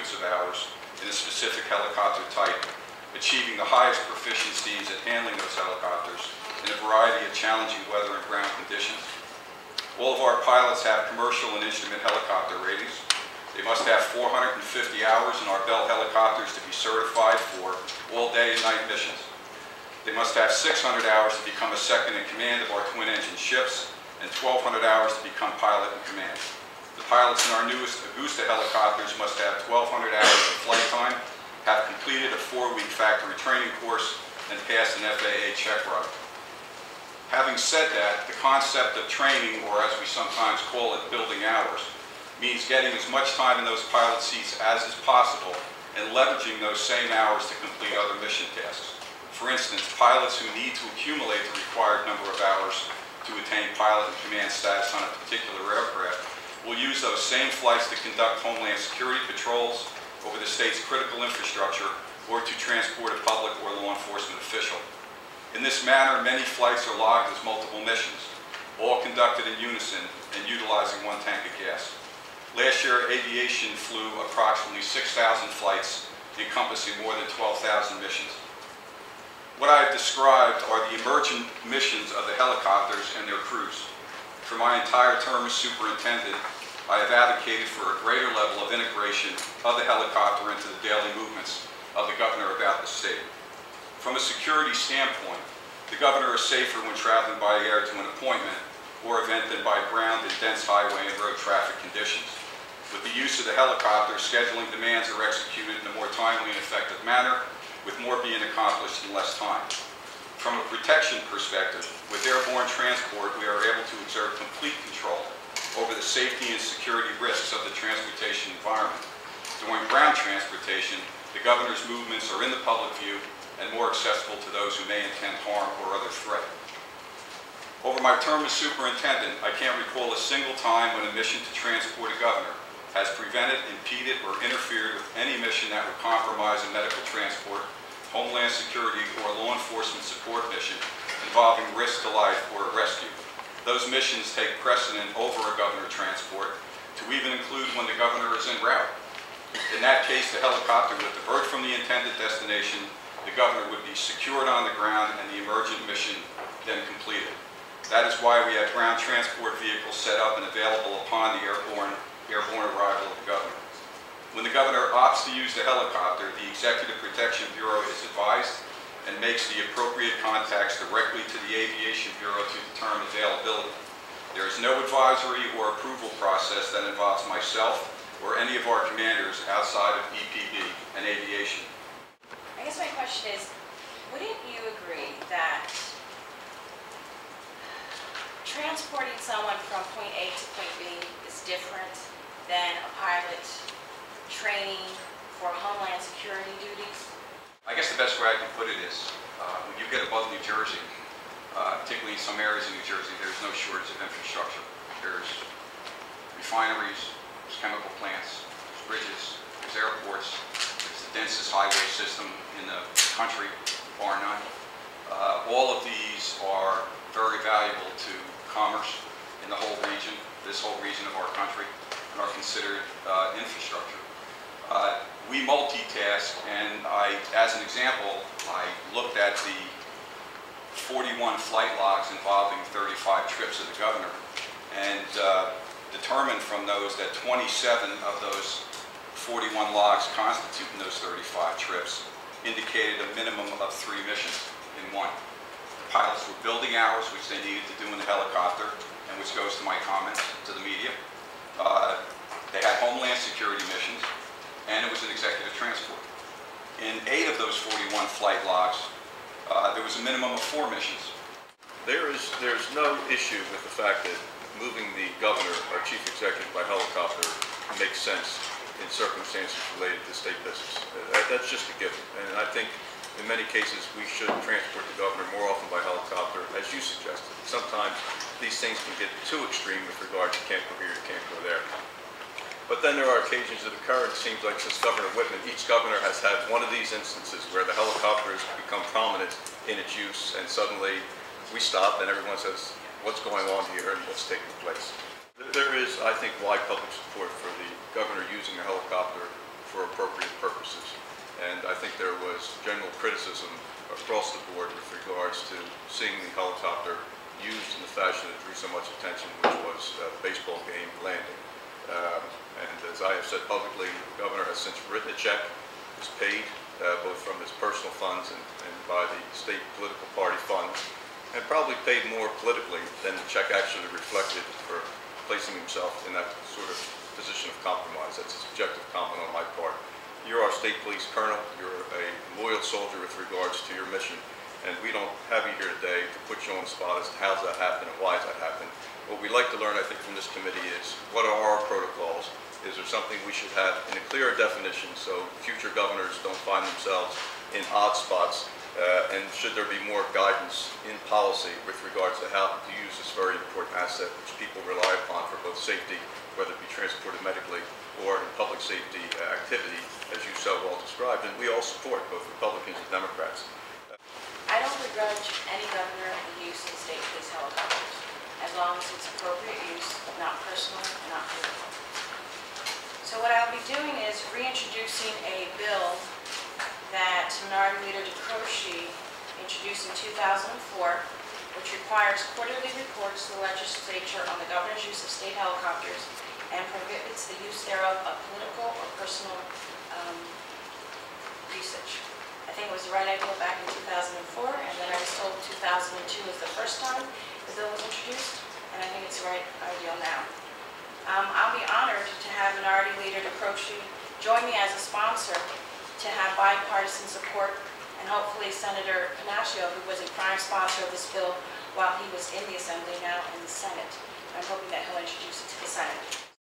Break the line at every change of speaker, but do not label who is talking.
hundreds of hours in a specific helicopter type, achieving the highest proficiencies at handling those helicopters in a variety of challenging weather and ground conditions. All of our pilots have commercial and instrument helicopter ratings. They must have 450 hours in our Bell helicopters to be certified for all day and night missions. They must have 600 hours to become a second in command of our twin-engine ships and 1,200 hours to become pilot in command. The pilots in our newest Augusta helicopters must have 1,200 hours of flight time, have completed a 4-week factory training course, and passed an FAA check run. Having said that, the concept of training, or as we sometimes call it, building hours, means getting as much time in those pilot seats as is possible and leveraging those same hours to complete other mission tasks. For instance, pilots who need to accumulate the required number of hours to attain pilot and command status on a particular aircraft will use those same flights to conduct Homeland Security patrols over the state's critical infrastructure or to transport a public or law enforcement official. In this manner, many flights are logged as multiple missions, all conducted in unison and utilizing one tank of gas. Last year, aviation flew approximately 6,000 flights, encompassing more than 12,000 missions. What I have described are the emergent missions of the helicopters and their crews. For my entire term as superintendent, I have advocated for a greater level of integration of the helicopter into the daily movements of the governor about the state. From a security standpoint, the governor is safer when traveling by air to an appointment or event than by ground in dense highway and road traffic conditions. With the use of the helicopter, scheduling demands are executed in a more timely and effective manner, with more being accomplished in less time. From a protection perspective, with airborne transport, we are able to exert complete control over the safety and security risks of the transportation environment. During ground transportation, the governor's movements are in the public view and more accessible to those who may intend harm or other threat. Over my term as superintendent, I can't recall a single time when a mission to transport a governor has prevented, impeded, or interfered with any mission that would compromise a medical transport, Homeland Security, or law enforcement support mission involving risk to life or a rescue. Those missions take precedent over a governor transport, to even include when the governor is en route. In that case, the helicopter would divert from the intended destination, the governor would be secured on the ground, and the emergent mission then completed. That is why we have ground transport vehicles set up and available upon the airborne arrival of the governor. When the governor opts to use the helicopter, the Executive Protection Bureau is advised and makes the appropriate contacts directly to the Aviation Bureau to determine availability. There is no advisory or approval process that involves myself or any of our commanders outside of EPB and aviation.
I guess my question is, wouldn't you agree that transporting someone from point A to point B is different than a pilot training for Homeland Security duties?
I guess the best way I can put it is, when you get above New Jersey, particularly in some areas of New Jersey, there's no shortage of infrastructure. There's refineries, there's chemical plants, there's bridges, there's airports, it's the densest highway system in the country, bar none. All of these are very valuable to commerce in the whole region, this whole region of our country, and are considered infrastructure. We multitask, and as an example, I looked at the 41 flight logs involving 35 trips of the governor, and determined from those that 27 of those 41 logs constituting those 35 trips indicated a minimum of 3 missions in one. The pilots were building hours, which they needed to do in the helicopter, and which goes to my comments to the media. They had Homeland Security missions, and it was an executive transport. In 8 of those 41 flight logs, there was a minimum of 4 missions.
There's no issue with the fact that moving the governor, our chief executive, by helicopter makes sense in circumstances related to state business. That's just a given. And I think in many cases we should transport the governor more often by helicopter, as you suggested. Sometimes these things can get too extreme with regard to can't go here, can't go there. But then there are occasions that occur, and it seems like since Governor Whitman, each governor has had one of these instances where the helicopter has become prominent in its use, and suddenly we stop and everyone says, what's going on here and what's taking place? There is, I think, wide public support for the governor using a helicopter for appropriate purposes. And I think there was general criticism across the board with regards to seeing the helicopter used in the fashion that drew so much attention, which was a baseball game landing. And as I have said publicly, the governor has since written a check, was paid both from his personal funds and by the state political party funds, and probably paid more politically than the check actually reflected for placing himself in that sort of position of compromise. That's a subjective comment on my part. You're our state police colonel. You're a loyal soldier with regards to your mission, and we don't have you here today to put you on the spot as to how does that happen and why does that happen. What we'd like to learn, I think, from this committee is what are our protocols? Is there something we should have in a clearer definition so future governors don't find themselves in odd spots? And should there be more guidance in policy with regards to how to use this very important asset which people rely upon for both safety, whether it be transported medically or in public safety activity, as you so well described, and we all support, both Republicans and Democrats.
I don't begrudge any governor the use of state police helicopters, as long as it's appropriate use, not personal and not political. So what I'll be doing is reintroducing a bill that Minority Leader DeCroce introduced in 2004, which requires quarterly reports to the legislature on the governor's use of state helicopters and prohibits the use thereof of political or personal usage. I think it was the right idea back in 2004, and then I was told 2002 was the first time the bill was introduced, and I think it's the right idea now. I'll be honored to have Minority Leader DeCroce join me as a sponsor to have bipartisan support, and hopefully Senator Panaccio, who was a prime sponsor of this bill while he was in the Assembly, now in the Senate. I'm hoping that he'll introduce it to the Senate.